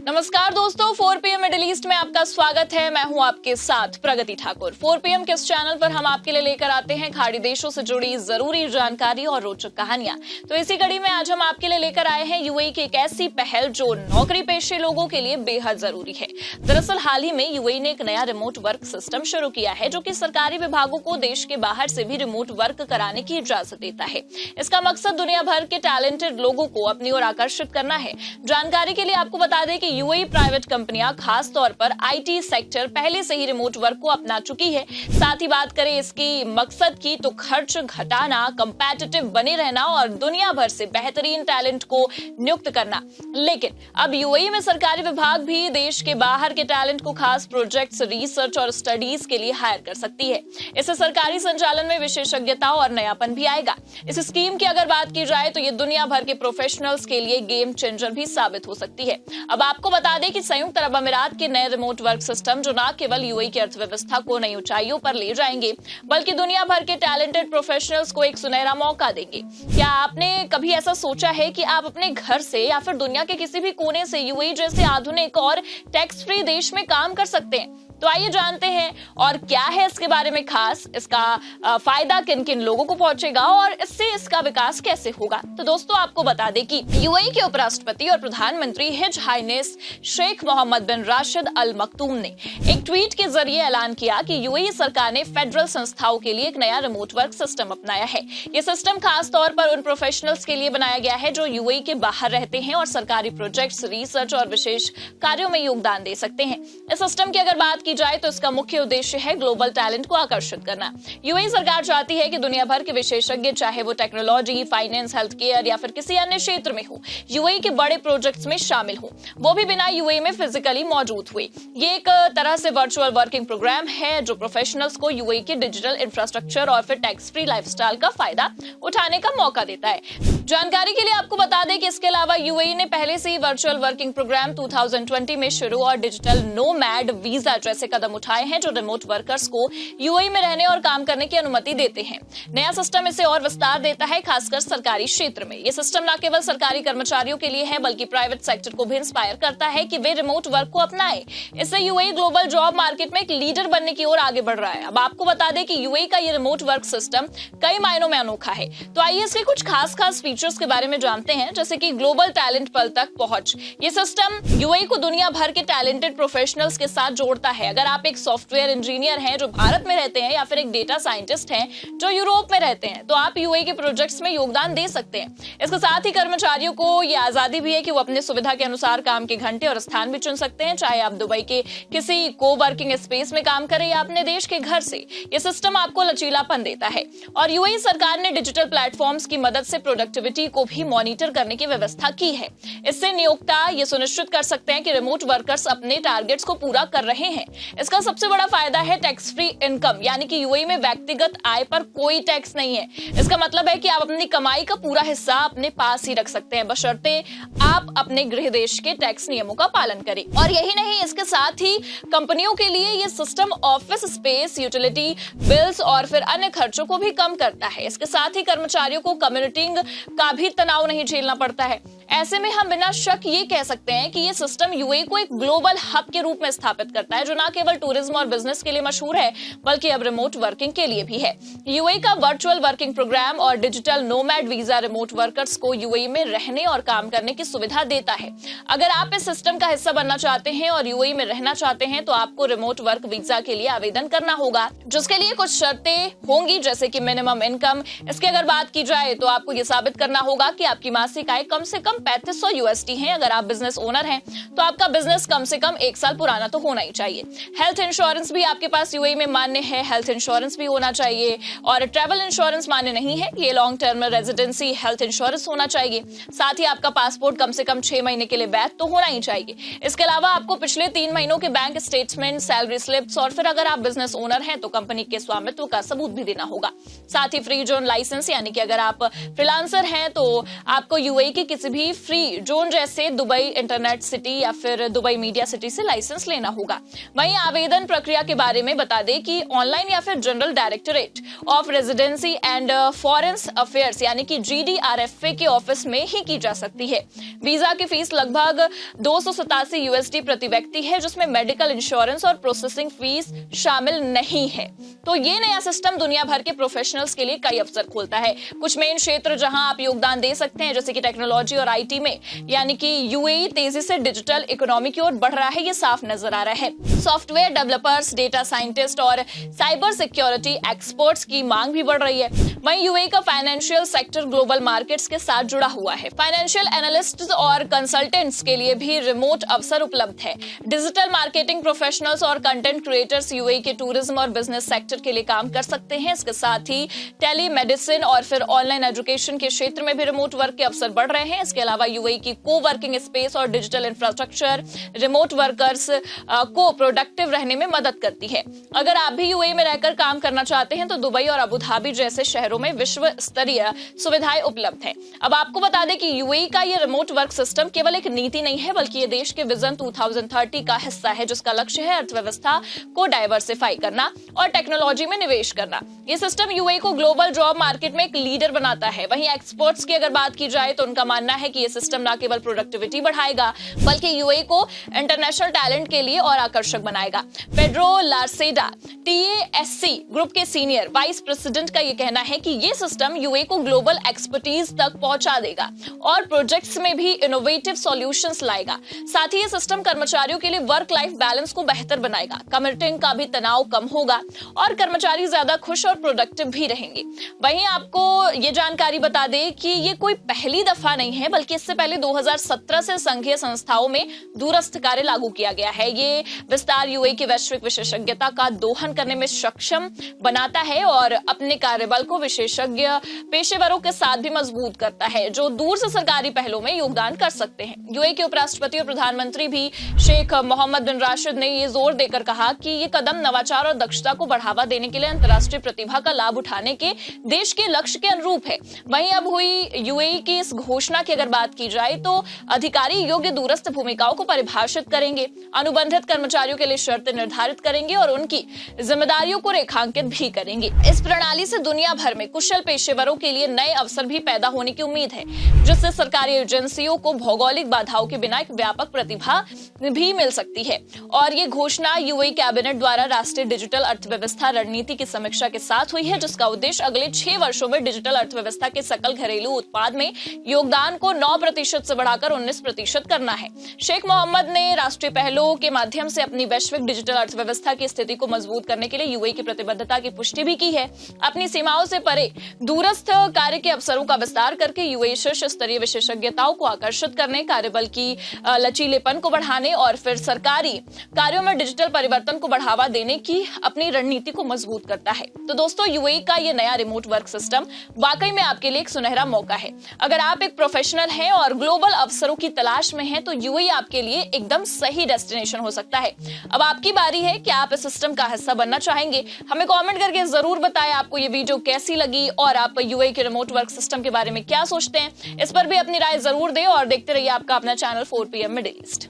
नमस्कार दोस्तों, 4 PM middle east में आपका स्वागत है। मैं हूं आपके साथ प्रगति ठाकुर। 4 PM के इस चैनल पर हम आपके लिए लेकर आते हैं खाड़ी देशों से जुड़ी जरूरी जानकारी और रोचक कहानियां। तो इसी कड़ी में आज हम आपके लिए लेकर आए हैं यूएई की एक ऐसी पहल जो नौकरी पेशे लोगों के लिए बेहद जरूरी है। दरअसल हाल ही में यूएई ने एक नया रिमोट वर्क सिस्टम शुरू किया है जो कि सरकारी विभागों को देश के बाहर से भी रिमोट वर्क कराने की इजाजत देता है। इसका मकसद दुनिया भर के टैलेंटेड लोगों को अपनी ओर आकर्षित करना है। जानकारी के लिए आपको बता दें कि यूएई प्राइवेट कंपनियां खास तौर पर आईटी सेक्टर पहले से ही रिमोट वर्क को अपना चुकी है। साथ ही बात करें इसकी मकसद की तो खर्च घटाना, कंपेटिटिव बने रहना और दुनिया भर से बेहतरीन टैलेंट को नियुक्त करना। लेकिन अब यूएई में सरकारी विभाग भी देश के बाहर के टैलेंट को खास प्रोजेक्ट्स, रिसर्च और स्टडीज के लिए हायर कर सकती है। इससे सरकारी संचालन में विशेषज्ञता और नयापन भी आएगा। इस स्कीम की अगर बात की जाए तो ये दुनिया भर के प्रोफेशनल्स के लिए गेम चेंजर भी साबित हो सकती है। अब आपको बता दें कि संयुक्त अरब अमीरात के नए रिमोट वर्क सिस्टम जो न केवल यूएई की अर्थव्यवस्था को नई ऊंचाइयों पर ले जाएंगे बल्कि दुनिया भर के टैलेंटेड प्रोफेशनल्स को एक सुनहरा मौका देंगे। क्या आपने कभी ऐसा सोचा है कि आप अपने घर से या फिर दुनिया के किसी भी कोने से यूएई जैसे आधुनिक और टैक्स फ्री देश में काम कर सकते हैं? तो आइए जानते हैं और क्या है इसके बारे में खास, इसका फायदा किन किन लोगों को पहुंचेगा और इससे इसका विकास कैसे होगा। तो दोस्तों आपको बता दें कि यूएई के उपराष्ट्रपति और प्रधानमंत्री हिज हाइनेस शेख मोहम्मद बिन राशिद अल मक्तूम ने एक ट्वीट के जरिए ऐलान किया कि यूएई सरकार ने फेडरल संस्थाओं के लिए एक नया रिमोट वर्क सिस्टम अपनाया है। ये सिस्टम खास तौर पर उन प्रोफेशनल्स के लिए बनाया गया है जो यूएई के बाहर रहते हैं और सरकारी प्रोजेक्ट्स, रिसर्च और विशेष कार्यों में योगदान दे सकते हैं। इस सिस्टम की अगर बात की जाए तो इसका मुख्य उद्देश्य है ग्लोबल टैलेंट को आकर्षित करना। यूएई सरकार चाहती है कि दुनिया भर के विशेषज्ञ, चाहे वो टेक्नोलॉजी, फाइनेंस, हेल्थ केयर या फिर किसी अन्य क्षेत्र में हो, यूएई के बड़े प्रोजेक्ट्स में शामिल हो, वो भी बिना यूएई में फिजिकली मौजूद हुए। ये एक तरह से वर्चुअल वर्किंग प्रोग्राम है जो प्रोफेशनल्स को यूएई के डिजिटल इंफ्रास्ट्रक्चर और फिर टैक्स फ्री लाइफस्टाइल का फायदा उठाने का मौका देता है। जानकारी के लिए आपको बता दें कि इसके अलावा यूएई ने पहले से ही वर्चुअल वर्किंग प्रोग्राम 2020 में शुरू और डिजिटल नोमैड वीजा जैसे कदम उठाए हैं जो रिमोट वर्कर्स को यूएई में रहने और काम करने की अनुमति देते हैं। नया सिस्टम इसे और विस्तार देता है, खासकर सरकारी क्षेत्र में। यह सिस्टम न केवल सरकारी कर्मचारियों के लिए है बल्कि प्राइवेट सेक्टर को भी इंस्पायर करता है कि वे रिमोट वर्क को अपनाएं। इससे यूएई ग्लोबल जॉब मार्केट में एक लीडर बनने की ओर आगे बढ़ रहा है। अब आपको बता दें कि यूएई का ये रिमोट वर्क सिस्टम कई मायनों में अनोखा है। तो आइए इसके कुछ खास फीचर्स के बारे में जानते हैं, जैसे कि ग्लोबल टैलेंट पल तक पहुंच। ये सिस्टम यूएई को दुनिया भर के टैलेंटेड प्रोफेशनल्स के साथ जोड़ता है। अगर आप एक सॉफ्टवेयर इंजीनियर हैं जो भारत में रहते हैं या फिर एक डेटा साइंटिस्ट हैं जो यूरोप में रहते हैं तो आप यूएई के प्रोजेक्ट्स में योगदान दे सकते हैं। इसके साथ ही कर्मचारियों को ये आजादी भी है कि वो अपने सुविधा के अनुसार काम के घंटे और स्थान भी चुन सकते हैं, चाहे आप दुबई के किसी को वर्किंग स्पेस में काम करें या अपने देश के घर से। ये सिस्टम आपको लचीलापन देता है और यूएई सरकार ने डिजिटल प्लेटफॉर्म्स की मदद से प्रोडक्टिविटी को भी मॉनिटर करने की व्यवस्था की है। इससे नियोक्ता ये सुनिश्चित कर सकते हैं कि रिमोट वर्कर्स अपने टारगेट्स को पूरा कर रहे हैं। इसका सबसे बड़ा फायदा है टैक्स फ्री इनकम, यानी कि यूएई में व्यक्तिगत आय पर कोई टैक्स नहीं है। इसका मतलब है कि आप अपनी कमाई का पूरा हिस्सा अपने पास ही रख सकते हैं, बशर्ते आप अपने गृह देश के टैक्स नियमों का पालन करें। और यही नहीं, इसके साथ ही कंपनियों के लिए यह system office space, utility bills और फिर अन्य खर्चों को भी कम करता है। इसके साथ ही कर्मचारियों को कम्युनिटिंग का भी तनाव नहीं झेलना पड़ता है। ऐसे में हम बिना शक ये कह सकते हैं कि ये सिस्टम यूएई को एक ग्लोबल हब के रूप में स्थापित करता है जो न केवल टूरिज्म और बिजनेस के लिए मशहूर है बल्कि अब रिमोट वर्किंग के लिए भी है। यूएई का वर्चुअल वर्किंग प्रोग्राम और digital nomad visa remote workers को यूएई में रहने और काम करने की सुविधा देता है। अगर आप इस सिस्टम का हिस्सा बनना चाहते हैं और यूएई में रहना चाहते हैं तो आपको रिमोट वर्क वीजा के लिए आवेदन करना होगा, जिसके लिए कुछ शर्तें होंगी, जैसे कि मिनिमम इनकम। इसकी अगर बात की जाए तो आपको ये साबित करना होगा कि आपकी मासिक आय कम से कम 3500 यूएसडी है। अगर आप बिजनेस ओनर हैं तो आपका बिजनेस कम से कम 1 साल पुराना तो होना ही चाहिए। हेल्थ इंश्योरेंस भी आपके पास यूएई में मान्य है, हेल्थ इंश्योरेंस भी होना चाहिए। और ट्रैवल इंश्योरेंस मान्य नहीं है, ये long term residency health insurance होना चाहिए। साथ ही आपका पासपोर्ट कम से कम 6 महीने के लिए वैध तो होना ही चाहिए। इसके अलावा आपको पिछले 3 महीनों के बैंक स्टेटमेंट, सैलरी स्लिप्स और फिर अगर आप बिजनेस ओनर हैं तो कंपनी के स्वामित्व का सबूत भी देना होगा। साथ ही फ्री जोन लाइसेंस, यानी कि अगर आप फ्रीलांसर हैं तो आपको यूएई के किसी भी फ्री जोन जैसे दुबई इंटरनेट सिटी या फिर दुबई मीडिया सिटी से लाइसेंस लेना होगा। वहीं आवेदन प्रक्रिया के बारे में बता दें कि ऑनलाइन या फिर general directorate of residency and foreign affairs यानी कि GDRFA के ऑफिस में ही की जा सकती है। वीजा की फीस लगभग 287 USD प्रति व्यक्ति है, जिसमें मेडिकल इंश्योरेंस और प्रोसेसिंग फीस शामिल नहीं है। तो ये नया सिस्टम दुनिया भर के प्रोफेशनल्स के लिए कई अवसर खोलता है। कुछ मेन क्षेत्र जहां आप योगदान दे सकते हैं जैसे कि टेक्नोलॉजी और IT में, यानी कि UAE तेजी से डिजिटल इकोनॉमी की ओर बढ़ रहा है, ये साफ नजर आ रहा है। सॉफ्टवेयर डेवलपर्स, डेटा साइंटिस्ट और साइबर सिक्योरिटी एक्सपर्ट्स की मांग भी बढ़ रही है। वहीं UAE का फाइनेंशियल सेक्टर ग्लोबल मार्केट्स के साथ जुड़ा हुआ है। फाइनेंशियल एनालिस्ट्स और कंसल्टेंट्स के लिए भी रिमोट अवसर उपलब्ध है। डिजिटल मार्केटिंग प्रोफेशनल्स और कंटेंट क्रिएटर्स UAE के टूरिज्म और बिजनेस सेक्टर के लिए काम कर सकते हैं। इसके साथ ही टेली मेडिसिन और फिर ऑनलाइन एजुकेशन के क्षेत्र में भी रिमोट वर्क के अवसर बढ़ रहे हैं। इसके अलावा UAE की को वर्किंग स्पेस और डिजिटल इंफ्रास्ट्रक्चर रिमोट वर्कर्स को प्रोडक्टिव रहने में मदद करती है। अगर आप भी UAE में रहकर काम करना चाहते हैं तो दुबई और अबू धाबी जैसे शहरों में विश्व स्तरीय सुविधाएं उपलब्ध हैं। अब आपको बता दें कि UAE का ये रिमोट वर्क सिस्टम केवल एक नीति नहीं है, बल्कि ये देश के विजन 2030 का हिस्सा है, जिसका लक्ष्य है अर्थव्यवस्था को डाइवर्सिफाई करना और टेक्नोलॉजी में निवेश करना। ये सिस्टम UAE को ग्लोबल जॉब मार्केट में एक लीडर बनाता है। वहीं एक्सपर्ट्स की अगर बात की जाए तो उनका मानना है कि ये सिस्टम न केवल प्रोडक्टिविटी बढ़ाएगा बल्कि UAE को इंटरनेशनल टैलेंट के लिए और आकर्षक बनाएगा। पेड्रो लार्सेडा TASC ग्रुप के सीनियर वाइस प्रेसिडेंट का ये कहना है कि ये सिस्टम UAE को ग्लोबल एक्सपर्टीज तक पहुंचा देगा और प्रोजेक्ट्स में भी इनोवेटिव सॉल्यूशंस लाएगा। साथ ही ये सिस्टम कर्मचारियों के लिए वर्क लाइफ बैलेंस को बेहतर बनाएगा, कम्यूटिंग का भी तनाव कम होगा और कर्मचारी ज्यादा खुश और प्रोडक्टिव भी रहेंगे। वहीं आपको ये जानकारी बता दें कि ये कोई पहली दफा नहीं है, बल्कि इससे पहले 2017 से संघीय संस्थाओं में दूरस्थ कार्य लागू किया गया है। ये विस्तार UAE की वैश्विक विशेषज्ञता का दोहन करने में सक्षम बनाता है और अपने कार्यबल को विशेषज्ञ पेशेवरों के साथ भी मजबूत करता है, जो दूर से सरकारी पहलों में योगदान कर सकते हैं। UAE के उपराष्ट्रपति और प्रधानमंत्री भी शेख मोहम्मद बिन राशिद ने ये जोर देकर कहा कि ये कदम नवाचार और दक्षता को बढ़ावा देने के लिए अंतर्राष्ट्रीय प्रतिभा का लाभ उठाने के देश के लक्ष्य के अनुरूप है। वहीं अब हुई UAE की इस घोषणा की अगर बात की जाए तो अधिकारी योग्य दूरस्थ भूमिकाओं को परिभाषित करेंगे, अनुबंधित कर्मचारियों के लिए शर्तें निर्धारित करेंगे और उनकी जिम्मेदारियों को रेखांकित भी करेंगे। इस प्रणाली से दुनिया भर में कुशल पेशेवरों के लिए नए अवसर भी पैदा होने की उम्मीद है, जिससे सरकारी एजेंसियों को भौगोलिक बाधाओं के बिना एक व्यापक प्रतिभा भी मिल सकती है। और ये घोषणा UAE कैबिनेट द्वारा राष्ट्रीय डिजिटल अर्थव्यवस्था रणनीति की समीक्षा के साथ हुई है, जिसका उद्देश्य अगले 6 वर्षों में डिजिटल अर्थव्यवस्था के सकल घरेलू उत्पाद में योगदान को 9% से बढ़ाकर 19% करना है। शेख मोहम्मद ने राष्ट्रीय पहलों के माध्यम से अपनी वैश्विक डिजिटल अर्थव्यवस्था की स्थिति को मजबूत करने के लिए UAE की प्रतिबद्धता की पुष्टि भी की है। अपनी सीमाओं से परे दूरस्थ कार्य के अवसरों का विस्तार करके UAE शीर्ष स्तरीय विशेषज्ञताओं को आकर्षित करने, कार्यबल की लचीलेपन को बढ़ाने और फिर सरकारी कार्यों में डिजिटल परिवर्तन को बढ़ावा देने की अपनी रणनीति को मजबूत करता है। तो दोस्तों, UAE का ये नया रिमोट वर्क सिस्टम वाकई में आपके लिए एक सुनहरा मौका है। अगर आप एक प्रोफेशनल हैं और ग्लोबल अवसरों की तलाश में हैं तो UAE आपके लिए एकदम सही डेस्टिनेशन हो सकता है। अब आपकी बारी है कि आप इस सिस्टम का हिस्सा बनना चाहेंगे। हमें कमेंट करके जरूर बताएं आपको ये वीडियो कैसी लगी और आप UAE के रिमोट वर्क सिस्टम के बारे में क्या सोचते हैं। इस पर भी अपनी राय जरूर दें और देखते रहिए आपका अपना चैनल 4PM मिडिल ईस्ट।